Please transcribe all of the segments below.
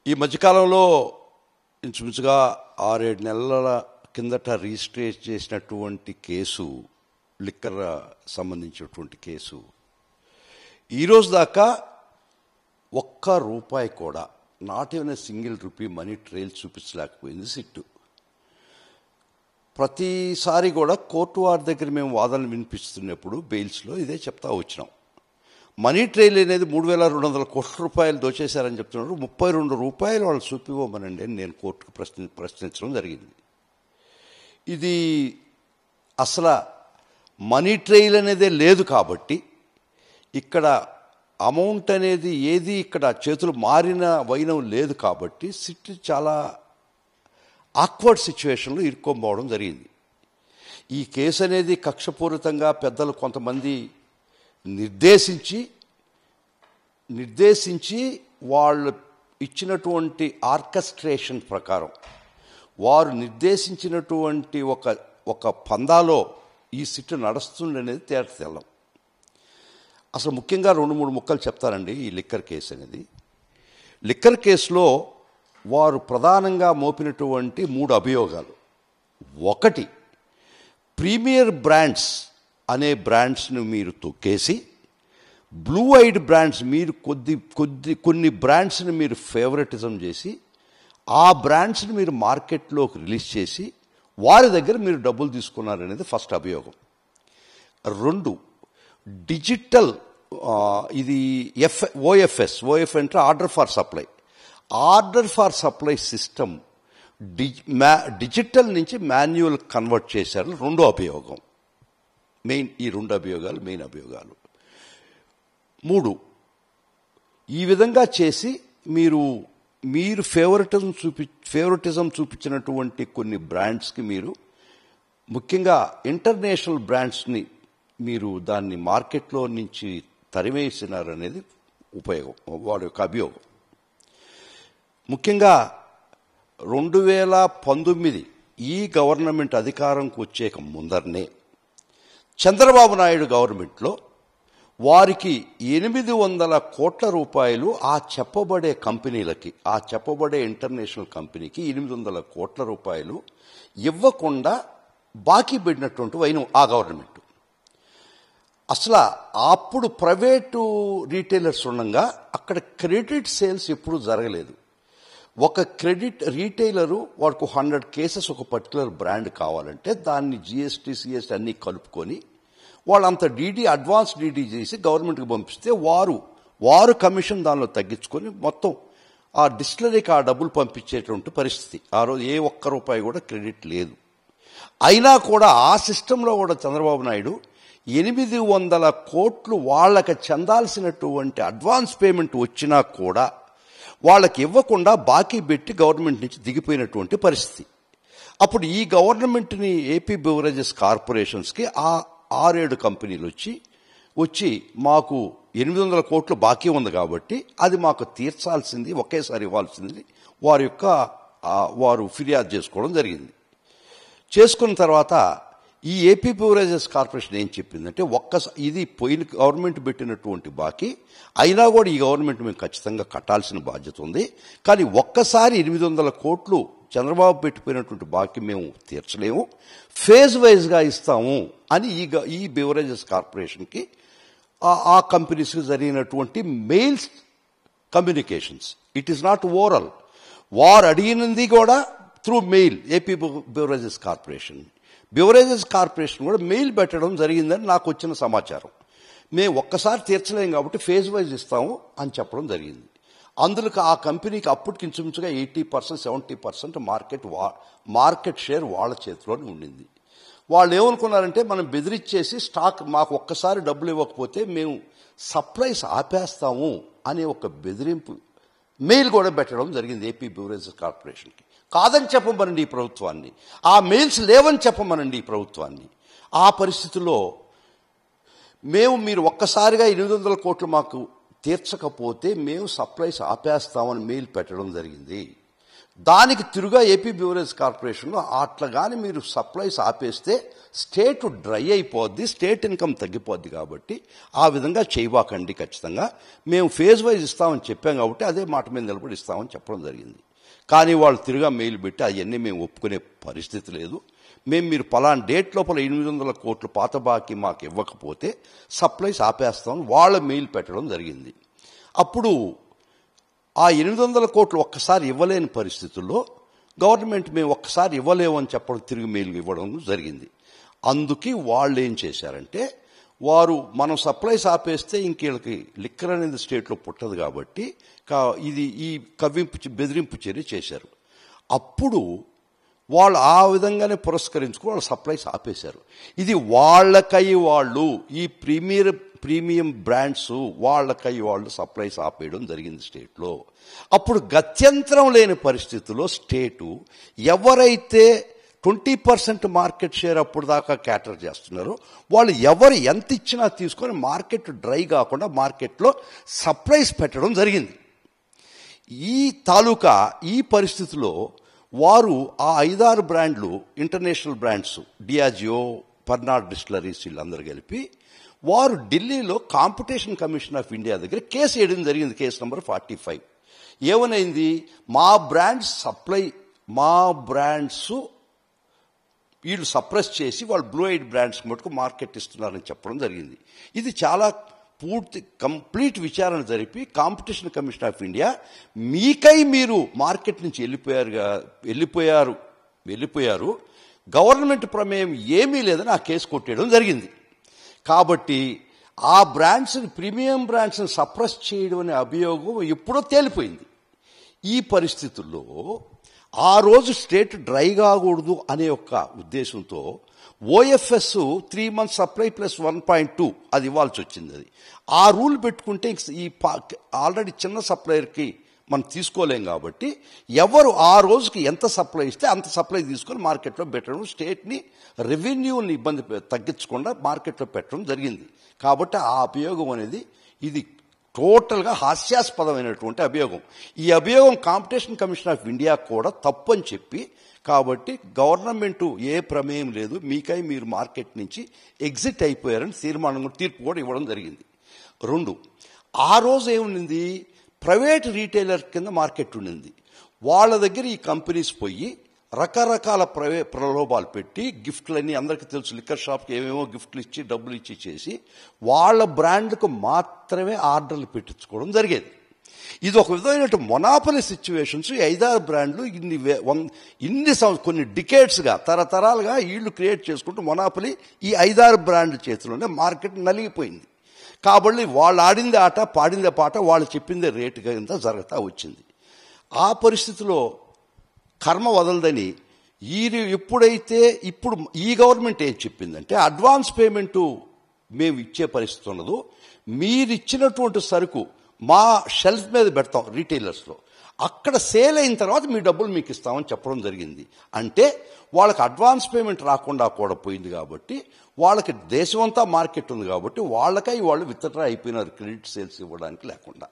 ఈ మధ్యకాలంలో ఇంచుమించుగా 6-7 నెలల కిందట రిజిస్టర్ చేసినటువంటి కేసు, లిక్కర్ సంబంధించినటువంటి కేసు, ఈరోజు దాకా ఒక్క రూపాయి కూడా, not even single rupee money trail చూపించలేకపోయింది సిట్టు. ప్రతిసారి కూడా కోర్టు వారి దగ్గర మేము వాదనలు వినిపిస్తున్నప్పుడు బెయిల్స్లో ఇదే చెప్తా వచ్చినాం. మనీ ట్రైల్ అనేది 3,200 కోట్ల రూపాయలు దోచేశారని చెప్తున్నారు. 32 రూపాయలు వాళ్ళు చూపివ్వమనండి అని నేను కోర్టుకు ప్రశ్నించడం జరిగింది. ఇది అసలు మనీ ట్రైల్ అనేదే లేదు కాబట్టి, ఇక్కడ అమౌంట్ అనేది ఏది ఇక్కడ చేతులు మారిన వైనం లేదు కాబట్టి సిట్ చాలా ఆక్వర్డ్ సిచ్యువేషన్లో ఇరుక్కోబోవడం జరిగింది. ఈ కేసు అనేది కక్షపూరితంగా పెద్దలు కొంతమంది నిర్దేశించి వాళ్ళు ఇచ్చినటువంటి ఆర్కెస్ట్రేషన్ ప్రకారం, వారు నిర్దేశించినటువంటి ఒక పందాలో ఈ సిట్టు నడుస్తుందనేది తేటతెల్లం. అసలు ముఖ్యంగా 2-3 ముక్కలు చెప్తానండి. ఈ లిక్కర్ కేసు అనేది, లిక్కర్ కేసులో వారు ప్రధానంగా మోపినటువంటి 3 అభియోగాలు. ఒకటి, ప్రీమియర్ బ్రాండ్స్ అనే బ్రాండ్స్ను మీరు తొక్కేసి బ్లూ ఐడ్ బ్రాండ్స్, మీరు కొన్ని బ్రాండ్స్ని మీరు ఫేవరెటిజం చేసి ఆ బ్రాండ్స్ని మీరు మార్కెట్లోకి రిలీజ్ చేసి వారి దగ్గర మీరు డబ్బులు తీసుకున్నారనేది ఫస్ట్ అభియోగం. 2, డిజిటల్, ఇది ఓఎఫ్ఎస్ అంటే order for supply system digital నుంచి మాన్యువల్ కన్వర్ట్ చేశారు. 2వ అభియోగం మెయిన్. ఈ 2 అభియోగాలు మెయిన్ అభియోగాలు. 3, ఈ విధంగా చేసి మీరు ఫేవరెటిజం చూపించినటువంటి కొన్ని బ్రాండ్స్కి మీరు, ముఖ్యంగా ఇంటర్నేషనల్ బ్రాండ్స్ని మీరు దాన్ని మార్కెట్లో నుంచి తరిమేసినారనేది వాడి యొక్క అభియోగం. ముఖ్యంగా 2019 ఈ గవర్నమెంట్ అధికారంకి వచ్చేక ముందరనే చంద్రబాబు నాయుడు గవర్నమెంట్లో వారికి 800 కోట్ల రూపాయలు ఆ చెప్పబడే కంపెనీలకి, ఆ చెప్పబడే ఇంటర్నేషనల్ కంపెనీకి 800 కోట్ల రూపాయలు ఇవ్వకుండా బాకీ పెట్టినటువంటి వైనం ఆ గవర్నమెంట్. అసలు అప్పుడు ప్రైవేటు రీటైలర్స్ ఉండగా అక్కడ క్రెడిట్ సేల్స్ ఎప్పుడు జరగలేదు. ఒక క్రెడిట్ రీటైలరు వాడికి 100 కేసెస్ ఒక పర్టికులర్ బ్రాండ్ కావాలంటే దాన్ని జిఎస్టీ సిఎస్టీ అన్నీ కలుపుకొని వాళ్ళంత అడ్వాన్స్ డీడీ చేసి గవర్నమెంట్కి పంపిస్తే వారు కమిషన్ దానిలో తగ్గించుకొని మొత్తం ఆ డిస్టిలరీకి ఆ డబ్బులు పంపించేటువంటి పరిస్థితి. ఆ రోజు ఏ ఒక్క రూపాయి కూడా క్రెడిట్ లేదు. అయినా కూడా ఆ సిస్టంలో కూడా చంద్రబాబు నాయుడు 800 కోట్లు వాళ్ళకి చెందాల్సినటువంటి అడ్వాన్స్ పేమెంట్ వచ్చినా కూడా వాళ్ళకి ఇవ్వకుండా బాకీ పెట్టి గవర్నమెంట్ నుంచి దిగిపోయినటువంటి పరిస్థితి. అప్పుడు ఈ గవర్నమెంట్ని ఏపీ బెవరేజెస్ కార్పొరేషన్స్కి ఆ 6-7 కంపెనీలు వచ్చి మాకు 800 కోట్లు బాకీ ఉంది కాబట్టి అది మాకు తీర్చాల్సింది, ఒకేసారి ఇవ్వాల్సింది వారు ఫిర్యాదు చేసుకోవడం జరిగింది. చేసుకున్న తర్వాత ఈ ఏపీ బెవరేజెస్ కార్పొరేషన్ ఏం చెప్పిందంటే, ఇది పోయిన గవర్నమెంట్ పెట్టినటువంటి బాకీ అయినా కూడా ఈ గవర్నమెంట్ మేము ఖచ్చితంగా కట్టాల్సిన బాధ్యత ఉంది, కానీ ఒక్కసారి 800 కోట్లు చంద్రబాబు పెట్టిపోయినటువంటి బాకీ మేము తీర్చలేము, ఫేజ్ వైజ్గా ఇస్తాము అని ఈ బెవరేజెస్ కార్పొరేషన్కి ఆ కంపెనీస్కి జరిగినటువంటి mails communications. It is not oral. వారు అడిగినది కూడా through mail. AP beverages corporation కూడా మెయిల్ పెట్టడం జరిగిందని నాకు వచ్చిన సమాచారం. మేము ఒక్కసారి తీర్చలేం కాబట్టి ఫేజ్ వైజ్ ఇస్తాము అని చెప్పడం జరిగింది. అందులో ఆ కంపెనీకి అప్పటికి ఇంచుమించుగా 80%, 70% మార్కెట్ షేర్ వాళ్ళ చేతిలోనే ఉండింది. వాళ్ళు ఏమనుకున్నారంటే, మనం బెదిరించేసి స్టాక్ మాకు ఒక్కసారి డబ్బులు ఇవ్వకపోతే మేము సప్లైస్ ఆపేస్తాము అనే ఒక బెదిరింపు మెయిల్ కూడా పెట్టడం జరిగింది ఏపీ బెవరేజెస్ కార్పొరేషన్కి. కాదని చెప్పమనండి ఈ ప్రభుత్వాన్ని, ఆ మెయిల్స్ లేవని చెప్పమనండి ఈ ప్రభుత్వాన్ని. ఆ పరిస్థితుల్లో మీరు ఒక్కసారిగా 800 కోట్లు మాకు తీర్చకపోతే మేము సప్లైస్ ఆపేస్తామని మెయిల్ పెట్టడం జరిగింది. దానికి తిరుగా ఏపీ బ్యూరేజ్ కార్పొరేషన్లో అట్లా కానీ మీరు సప్లైస్ ఆపేస్తే స్టేట్ డ్రై అయిపోద్ది, స్టేట్ ఇన్కమ్ తగ్గిపోద్ది. కాబట్టి ఆ విధంగా చేయబాకండి, ఖచ్చితంగా మేము ఫేజ్ వైజ్ ఇస్తామని చెప్పాం కాబట్టి అదే మాట మీద నిలబడి ఇస్తామని చెప్పడం జరిగింది. కానీ వాళ్ళు తిరుగా మెయిల్ పెట్టి అవన్నీ మేము ఒప్పుకునే పరిస్థితి లేదు, మీరు పలానా డేట్ లోపల 800 కోట్లు పాత బాకీ మాకు ఇవ్వకపోతే సప్లైస్ ఆపేస్తామని వాళ్ళ మెయిల్ పెట్టడం జరిగింది. అప్పుడు ఆ 800 కోట్లు ఒక్కసారి ఇవ్వలేని పరిస్థితుల్లో గవర్నమెంట్ మేము ఒక్కసారి ఇవ్వలేమని చెప్పడం తిరిగి మెయిల్ ఇవ్వడం జరిగింది. అందుకే వాళ్ళు ఏం చేశారంటే, వారు మనం సప్లైస్ ఆపేస్తే ఇంకేళ్ళకి లిక్కర్ అనేది స్టేట్లో పుట్టదు కాబట్టి ఇది ఈ బెదిరింపు చర్య చేశారు. అప్పుడు వాళ్ళు ఆ విధంగానే పురస్కరించుకుని వాళ్ళు సప్లైస్ ఆపేశారు. ఇది వాళ్ళకై వాళ్ళు ఈ ప్రీమియం బ్రాండ్స్ వాళ్ళకై వాళ్ళు సప్లైస్ ఆపేయడం జరిగింది స్టేట్లో. అప్పుడు గత్యంతరం లేని పరిస్థితుల్లో స్టేటు ఎవరైతే 20% మార్కెట్ షేర్ అప్పుడు దాకా క్యాటర్ చేస్తున్నారో వాళ్ళు ఎవరు ఎంత ఇచ్చినా తీసుకొని మార్కెట్ డ్రై కాకుండా మార్కెట్లో సప్లైస్ పెట్టడం జరిగింది. ఈ పరిస్థితిలో వారు ఆ 5-6 బ్రాండ్లు ఇంటర్నేషనల్ బ్రాండ్స్ డియాజియో, పర్నాడ్ డిస్టిలరీస్ వీళ్ళందరూ కలిపి వారు ఢిల్లీలో కాంపిటీషన్ కమిషన్ ఆఫ్ ఇండియా దగ్గర కేసు వేయడం జరిగింది. Case number 45. ఏమనైంది, మా బ్రాండ్స్ వీళ్ళు సప్రెస్ చేసి వాళ్ళు బ్లూ ఐడ్ బ్రాండ్స్ మటుకు మార్కెట్ ఇస్తున్నారని చెప్పడం జరిగింది. ఇది చాలా కంప్లీట్ విచారణ జరిపి కాంపిటీషన్ కమిషన్ ఆఫ్ ఇండియా మీకై మీరు మార్కెట్ నుంచి వెళ్ళిపోయారు, గవర్నమెంట్ ప్రమేయం ఏమీ లేదని ఆ కేసు కొట్టేయడం జరిగింది. కాబట్టి ఆ బ్రాండ్స్ని, ప్రీమియం బ్రాండ్స్ని సప్రెస్ చేయడం అనే అభియోగం ఎప్పుడో తేలిపోయింది. ఈ పరిస్థితుల్లో ఆ రోజు స్టేట్ డ్రై కాకూడదు అనే ఒక ఉద్దేశంతో ఓఎఫ్ఎస్ 3 months సప్లై ప్లస్ 1.2 అది ఇవ్వాల్సి వచ్చింది. అది ఆ రూల్ పెట్టుకుంటే ఈ ఆల్రెడీ చిన్న సప్లయర్కి మనం తీసుకోలేం కాబట్టి ఎవరు ఆ రోజుకి ఎంత సప్లై ఇస్తే అంత సప్లై తీసుకొని మార్కెట్లో పెట్టడం, స్టేట్ని రెవెన్యూని ఇబ్బంది తగ్గించకుండా మార్కెట్లో పెట్టడం జరిగింది. కాబట్టి ఆ అభియోగం అనేది ఇది టోటల్గా హాస్యాస్పదమైనటువంటి అభియోగం. ఈ అభియోగం కాంపిటీషన్ కమిషన్ ఆఫ్ ఇండియా కూడా తప్పని చెప్పి, కాబట్టి గవర్నమెంటు ఏ ప్రమేయం లేదు, మీకై మీరు మార్కెట్ నుంచి ఎగ్జిట్ అయిపోయారని తీర్పు కూడా ఇవ్వడం జరిగింది. 2, ఆ రోజు ఏముంది, ప్రైవేట్ రీటైలర్ కింద మార్కెట్ ఉండింది. వాళ్ళ దగ్గర ఈ కంపెనీస్ పోయి రకరకాల ప్రలోభాలు పెట్టి గిఫ్ట్లన్నీ, అందరికీ తెలుసు లిక్కర్ షాప్కి ఏమేమో గిఫ్ట్లు ఇచ్చి డబ్బులు ఇచ్చి చేసి వాళ్ళ బ్రాండ్కు మాత్రమే ఆర్డర్లు పెట్టించుకోవడం జరిగేది. ఇది ఒక విధమైన మొనాపలి సిచ్యువేషన్స్. 5-6 బ్రాండ్లు కొన్ని డికేట్స్గా తరతరాలుగా వీళ్ళు క్రియేట్ చేసుకుంటూ మొనాపలి ఈ 5-6 బ్రాండ్ల చేతిలోనే మార్కెట్ నలిగిపోయింది. కాబట్టి వాళ్ళు ఆడిందే ఆట, పాడిందే పాట, వాళ్ళు చెప్పిందే రేటు కింద జరుగుతూ వచ్చింది. ఆ పరిస్థితిలో కర్మ వదలదని ఎప్పుడైతే ఇప్పుడు ఈ గవర్నమెంట్ ఏం చెప్పిందంటే, అడ్వాన్స్ పేమెంటు మేము ఇచ్చే పరిస్థితి ఉండదు, మీరు ఇచ్చినటువంటి సరుకు మా షెల్ఫ్ మీద పెడతాం రీటైలర్స్లో, అక్కడ సేల్ అయిన తర్వాత మీ డబ్బులు మీకు ఇస్తామని చెప్పడం జరిగింది. అంటే వాళ్ళకి అడ్వాన్స్ పేమెంట్ రాకుండా కూడా పోయింది. కాబట్టి వాళ్ళకి దేశమంతా మార్కెట్ ఉంది కాబట్టి వాళ్ళకై వాళ్ళు విత్డ్రా అయిపోయినారు క్రెడిట్ సేల్స్ ఇవ్వడానికి లేకుండా.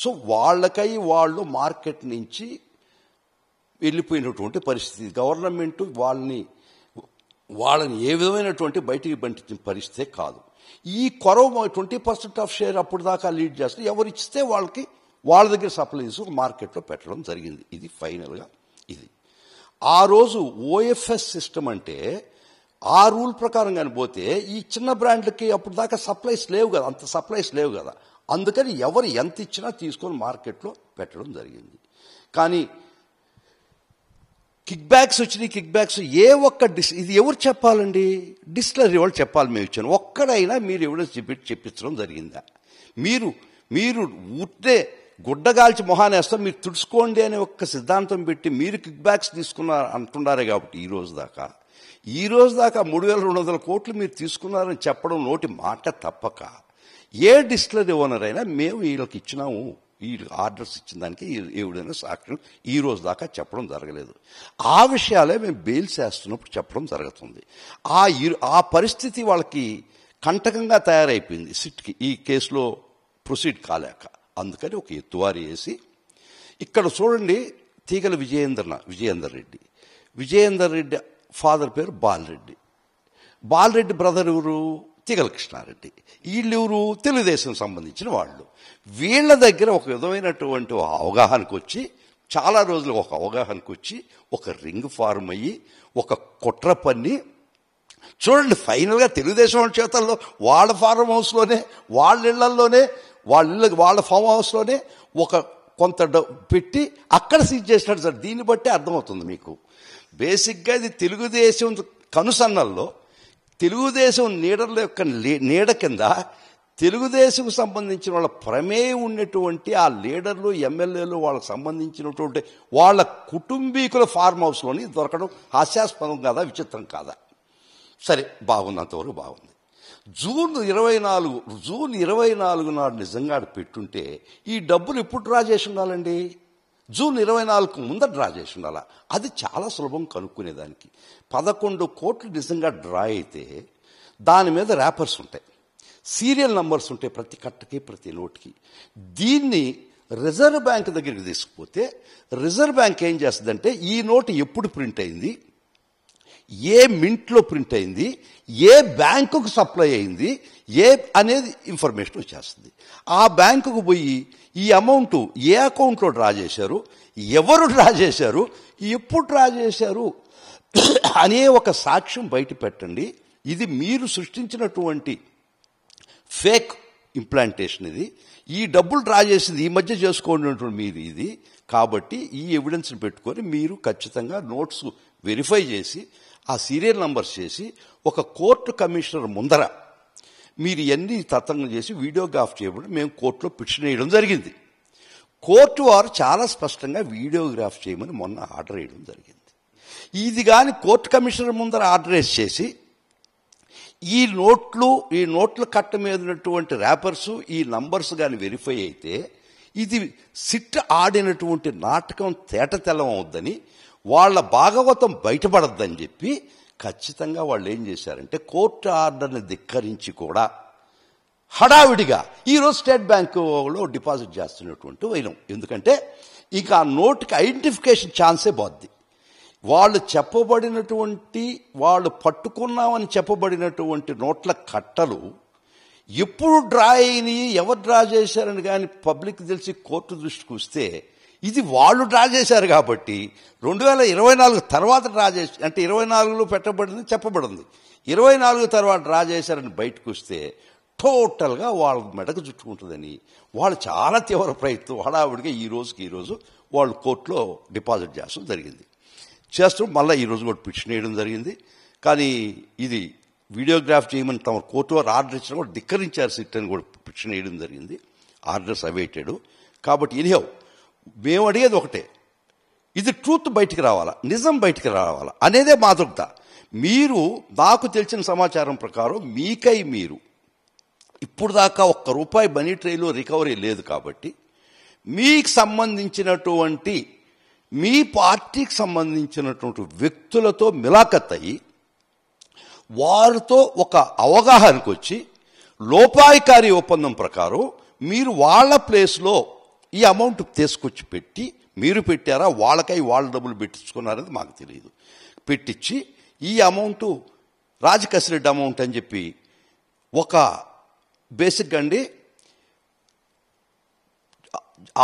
సో వాళ్ళకై వాళ్ళు మార్కెట్ నుంచి వెళ్ళిపోయినటువంటి పరిస్థితి. గవర్నమెంట్ వాళ్ళని ఏ విధమైనటువంటి బయటికి పంపించిన పరిస్థితే కాదు. ఈ కొరవ 20% ఆఫ్ షేర్ అప్పుడు దాకా లీడ్ చేస్తే ఎవరు ఇస్తే వాళ్ళ దగ్గర సప్లైస్ మార్కెట్లో పెట్టడం జరిగింది. ఇది ఫైనల్గా ఇది. ఆ రోజు ఓఎఫ్ఎస్ సిస్టమ్ అంటే ఆ రూల్ ప్రకారం కానీ పోతే ఈ చిన్న బ్రాండ్లకి అప్పుడు దాకా సప్లైస్ లేవు కదా, అంత సప్లైస్ లేవు కదా, అందుకని ఎవరు ఎంత ఇచ్చినా తీసుకొని మార్కెట్లో పెట్టడం జరిగింది. కానీ కిక్ బ్యాక్స్ వచ్చినాయి. కిక్ బ్యాక్స్ ఇది ఎవరు చెప్పాలండి? డిస్టిలరీ వాళ్ళు చెప్పాలి. మేము ఇచ్చాను ఒక్కడైనా మీరు ఎవిడెన్స్ చెప్పించడం జరిగిందా? మీరు ఉట్టే గుడ్డగాల్చి మొహానేస్తాం, మీరు తుడుచుకోండి అనే ఒక్క సిద్ధాంతం పెట్టి మీరు కిక్ బ్యాక్స్ అంటున్నారే. కాబట్టి ఈ రోజు దాకా 3,200 కోట్లు మీరు తీసుకున్నారని చెప్పడం నోటి మాట తప్పక ఏ డిస్టిలరీ ఓనర్ అయినా మేము వీళ్ళకి ఇచ్చినాము, ఈ ఆర్డర్స్ ఇచ్చిన దానికి ఏదైనా సాక్ష్యం ఈ రోజు దాకా చెప్పడం జరగలేదు. ఆ విషయాలే మేము బెయిల్స్ వేస్తున్నప్పుడు చెప్పడం జరుగుతుంది. ఆ పరిస్థితి వాళ్ళకి కంటకంగా తయారైపోయింది సిట్కి, ఈ కేసులో ప్రొసీడ్ కాలేక. అందుకని ఒక ఎత్తువారి వేసి ఇక్కడ చూడండి, తీగల విజయేందర్ రెడ్డి. విజయేందర్ రెడ్డి ఫాదర్ పేరు బాలరెడ్డి. బాలరెడ్డి బ్రదర్ ఎవరు? తీగల కృష్ణారెడ్డి. వీళ్ళెవరు? తెలుగుదేశం సంబంధించిన వాళ్ళు. వీళ్ళ దగ్గర ఒక విధమైనటువంటి అవగాహనకు వచ్చి, చాలా రోజులు ఒక అవగాహనకు వచ్చి, ఒక రింగ్ ఫార్మ్ అయ్యి, ఒక కుట్ర పన్ని, చూడండి ఫైనల్గా తెలుగుదేశం చేతల్లో వాళ్ళ ఫార్మ్ హౌస్లోనే, వాళ్ళ ఇళ్లలోనే, వాళ్ళ ఫామ్ హౌస్లోనే ఒక కొంత పెట్టి అక్కడ సీజ్ చేసినాడు సార్. దీన్ని బట్టి అర్థమవుతుంది మీకు. బేసిక్గా ఇది తెలుగుదేశం కనుసన్నల్లో, తెలుగుదేశం నీడల యొక్క నీడ కింద తెలుగుదేశంకు సంబంధించిన వాళ్ళ ప్రమేయం ఉన్నటువంటి ఆ లీడర్లు, ఎమ్మెల్యేలు, వాళ్ళకు సంబంధించినటువంటి వాళ్ళ కుటుంబీకుల ఫార్మ్ హౌస్లోని దొరకడం హాస్యాస్పదం కాదా, విచిత్రం కాదా? సరే, బాగున్నంతవరకు బాగుంది. జూన్ 24 నాడు నిజంగా పెట్టుంటే ఈ డబ్బులు ఎప్పుడు డ్రా చేసి ఉండాలండి? జూన్ 24 ముందర డ్రా చేసి ఉండాలా? అది చాలా సులభం కనుక్కునేదానికి. 11 కోట్లు నిజంగా డ్రా అయితే దాని మీద ర్యాపర్స్ ఉంటాయి, సీరియల్ నంబర్స్ ఉంటాయి, ప్రతి కట్టకి ప్రతి నోట్కి. దీన్ని రిజర్వ్ బ్యాంక్ దగ్గరికి తీసుకుపోతే రిజర్వ్ బ్యాంక్ ఏం చేస్తుందంటే ఈ నోటు ఎప్పుడు ప్రింట్ అయింది, ఏ మింట్లో ప్రింట్ అయింది, ఏ బ్యాంకుకు సప్లై అయింది, అనేది ఇన్ఫర్మేషన్ వచ్చేస్తుంది. ఆ బ్యాంకుకు పోయి ఈ అమౌంట్ ఏ అకౌంట్లో డ్రా చేశారు, ఎవరు డ్రా చేశారు, ఎప్పుడు డ్రా చేశారు అనే ఒక సాక్ష్యం బయట పెట్టండి. ఇది మీరు సృష్టించినటువంటి ఫేక్ ఇంప్లాంటేషన్. ఇది ఈ డబ్బులు డ్రా చేసింది ఈ మధ్య చేసుకోండి మీరు ఇది. కాబట్టి ఈ ఎవిడెన్స్ని పెట్టుకొని మీరు ఖచ్చితంగా నోట్స్ వెరిఫై చేసి ఆ సీరియల్ నంబర్స్ చేసి ఒక కోర్టు కమిషనర్ ముందర మీరు ఇవన్నీ తతంగం చేసి వీడియోగ్రాఫ్ చేయబడి మేము కోర్టులో పిటిషన్ వేయడం జరిగింది. కోర్టు వారు చాలా స్పష్టంగా వీడియోగ్రాఫ్ చేయమని మొన్న ఆర్డర్ వేయడం జరిగింది. ఇది కానీ కోర్టు కమిషనర్ ముందర ఆర్డర్ చేసి ఈ నోట్ల కట్ట మీద ఉన్నటువంటి ర్యాపర్సు, ఈ నంబర్స్ కానీ వెరిఫై అయితే ఇది సిట్ ఆడినటువంటి నాటకం తేటతెల్లం అవుద్దని, వాళ్ళ భాగవతం బయటపడద్దని చెప్పి ఖచ్చితంగా వాళ్ళు ఏం చేశారంటే కోర్టు ఆర్డర్ని ధిక్కరించి కూడా హడావిడిగా ఈరోజు స్టేట్ బ్యాంకులో డిపాజిట్ చేస్తున్నటువంటి వైనం. ఎందుకంటే ఇక ఆ నోటుకి ఐడెంటిఫికేషన్ ఛాన్సే పోద్ది. వాళ్ళు పట్టుకున్నామని చెప్పబడినటువంటి నోట్ల కట్టలు ఎప్పుడు డ్రా అయినాయి, ఎవరు డ్రా చేశారని కానీ పబ్లిక్ తెలిసి కోర్టు దృష్టికి వస్తే ఇది వాళ్ళు డ్రా చేశారు కాబట్టి 2024 తర్వాత డ్రా చేసి, అంటే 24లో పెట్టబడింది చెప్పబడింది, 24 తర్వాత డ్రా చేశారని బయటకు వస్తే టోటల్గా వాళ్ళ మెడకు చుట్టుకుంటుందని వాళ్ళు చాలా తీవ్ర ప్రయత్నం హడావిడిగా ఈ రోజు వాళ్ళు కోర్టులో డిపాజిట్ చేస్తూ జరిగింది. మళ్ళీ ఈరోజు కూడా పిటిషన్ వేయడం జరిగింది. కానీ ఇది వీడియోగ్రాఫ్ చేయమని తమ కోర్టు వారు ఆర్డర్ ఇచ్చినా కూడా ధిక్కరించారు సిట్ అని కూడా పిటిషన్ వేయడం జరిగింది. Orders awaited. కాబట్టి ఎనీహౌ మేము అడిగేది ఒకటే, ఇది ట్రూత్ బయటికి రావాలా, నిజం బయటికి రావాలా అనేదే మా దృక్త. మీరు నాకు తెలిసిన సమాచారం ప్రకారం మీరు ఇప్పుడు దాకా ₹1 మనీ ట్రైలో రికవరీ లేదు కాబట్టి మీకు సంబంధించినటువంటి మీ పార్టీకి సంబంధించినటువంటి వ్యక్తులతో మిలాఖత్ అయ్యి వారితో ఒక అవగాహనకు వచ్చి లోపాయికారి ఒప్పందం ప్రకారం మీరు వాళ్ళ ప్లేస్లో ఈ అమౌంట్ తీసుకొచ్చి పెట్టి, మీరు పెట్టారా వాళ్ళ డబ్బులు పెట్టించుకున్నారని మాకు తెలియదు, పెట్టించి ఈ అమౌంట్ రాజకసిరెడ్డి అమౌంట్ అని చెప్పి ఒక బేసిక్గా అండి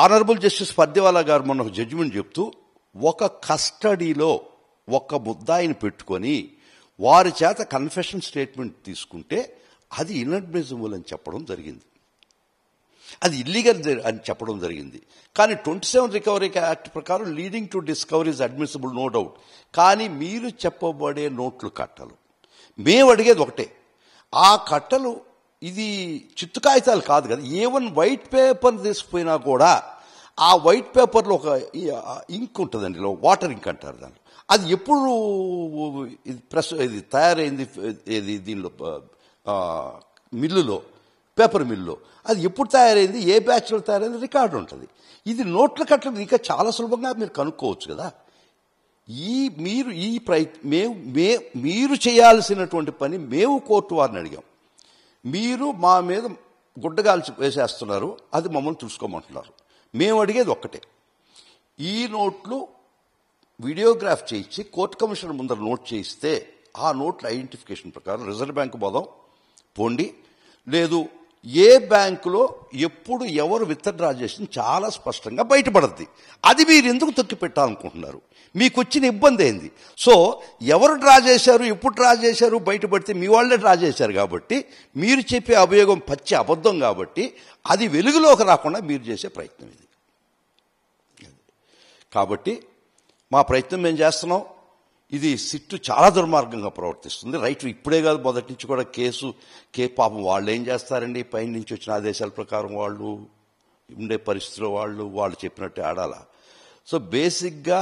ఆనరబుల్ జస్టిస్ పర్దివాలా గారు మొన్న ఒక జడ్జిమెంట్ చెప్తూ ఒక కస్టడీలో ఒక ముద్దాయిని పెట్టుకొని వారి చేత కన్ఫెషన్ స్టేట్మెంట్ తీసుకుంటే అది ఇన్అడ్మిసిబుల్ అని చెప్పడం జరిగింది, అది ఇల్లీగల్ అని చెప్పడం జరిగింది. కానీ 27 రికవరీ యాక్ట్ ప్రకారం leading to discovery is admissible, no doubt. కానీ మీరు చెప్పబడే నోట్లు కట్టలు మేము అడిగేది ఒకటే, ఆ కట్టలు ఇది చిత్తు కాగితాలు కాదు కదా, ఏవన్ వైట్ పేపర్ తీసుకుపోయినా కూడా ఆ వైట్ పేపర్లో ఒక ఇంక్ ఉంటుందండి, వాటర్ ఇంక్ అంటారు దాన్ని. అది ఎప్పుడు ఇది తయారైంది, దీనిలో మిల్లులో, పేపర్ మిల్లులో అది ఎప్పుడు తయారైంది, ఏ బ్యాచ్లో తయారైంది రికార్డు ఉంటుంది. ఇది నోట్ల కట్టలు ఇంకా చాలా సులభంగా మీరు కనుక్కోవచ్చు కదా. మీరు చేయాల్సినటువంటి పని మేము కోర్టు వారిని అడిగాం, మీరు మా మీద గుడ్డగాల్చి వేసేస్తున్నారు, అది మమ్మల్ని చూసుకోమంటున్నారు. మేము అడిగేది ఒక్కటే, ఈ నోట్లు వీడియోగ్రాఫ్ చేయించి కోర్టు కమిషనర్ ముందర నోట్ చేయిస్తే ఆ నోట్ల ఐడెంటిఫికేషన్ ప్రకారం రిజర్వ్ బ్యాంకు పోదాం పోండి, లేదు ఏ బ్యాంకులో ఎప్పుడు ఎవరు విత్డ్రా చేసింది చాలా స్పష్టంగా బయటపడద్ది. అది మీరు ఎందుకు తొక్కి పెట్టాలనుకుంటున్నారు? మీకు వచ్చిన ఇబ్బంది ఏంది? సో ఎవరు డ్రా చేశారు, ఎప్పుడు డ్రా చేశారు బయటపడితే మీ వాళ్ళే డ్రా చేశారు కాబట్టి మీరు చెప్పే అభియోగం పచ్చి అబద్ధం కాబట్టి అది వెలుగులోకి రాకుండా మీరు చేసే ప్రయత్నం ఇది. కాబట్టి మా ప్రయత్నం మేము చేస్తున్నాం. ఇది సిట్టు చాలా దుర్మార్గంగా ప్రవర్తిస్తుంది. రైట్, ఇప్పుడే కాదు మొదటి నుంచి కూడా పాపం వాళ్ళు ఏం చేస్తారండి, పైన నుంచి వచ్చిన ఆదేశాల ప్రకారం వాళ్ళు ఉండే పరిస్థితిలో వాళ్ళు చెప్పినట్టు ఆడాల. సో బేసిక్గా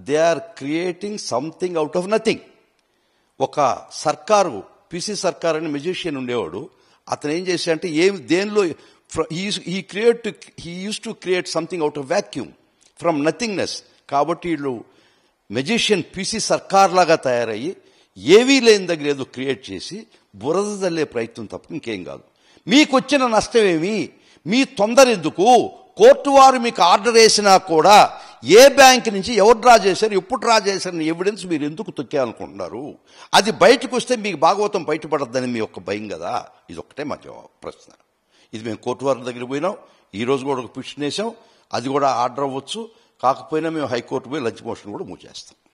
they are creating something out of nothing. ఒక సర్కారు, పిసి సర్కార్ అని మెజిషియన్ ఉండేవాడు, అతను ఏం చేశాడంటే దేనిలో he use to create something out of vacuum from nothingness. కాబట్టి వీళ్ళు మెజిషియన్ పిసి సర్కార్ లాగా తయారయ్యి ఏవీ లేని దగ్గర ఏదో క్రియేట్ చేసి బురద జల్లే ప్రయత్నం తప్ప ఇంకేం కాదు. మీకు వచ్చిన నష్టమేమి? మీ తొందర ఎందుకు? కోర్టు వారు మీకు ఆర్డర్ వేసినా కూడా ఏ బ్యాంక్ నుంచి ఎవరు డ్రా చేశారు, ఎప్పుడు డ్రా చేశారని ఎవిడెన్స్ మీరు ఎందుకు తొక్కేయాలనుకుంటున్నారు? అది బయటకు వస్తే మీకు భాగవతం బయటపడద్దని మీ యొక్క భయం కదా. ఇది ఒకటే మా ప్రశ్న. ఇది మేము కోర్టు వారి దగ్గర పోయినాం, ఈ రోజు కూడా ఒక పిటిషన్ వేసాం, అది కూడా ఆర్డర్ అవ్వచ్చు. కాకపోయినా మేము హైకోర్టు పోయి లంచ్ మోషన్ కూడా మూవ్ చేస్తాం.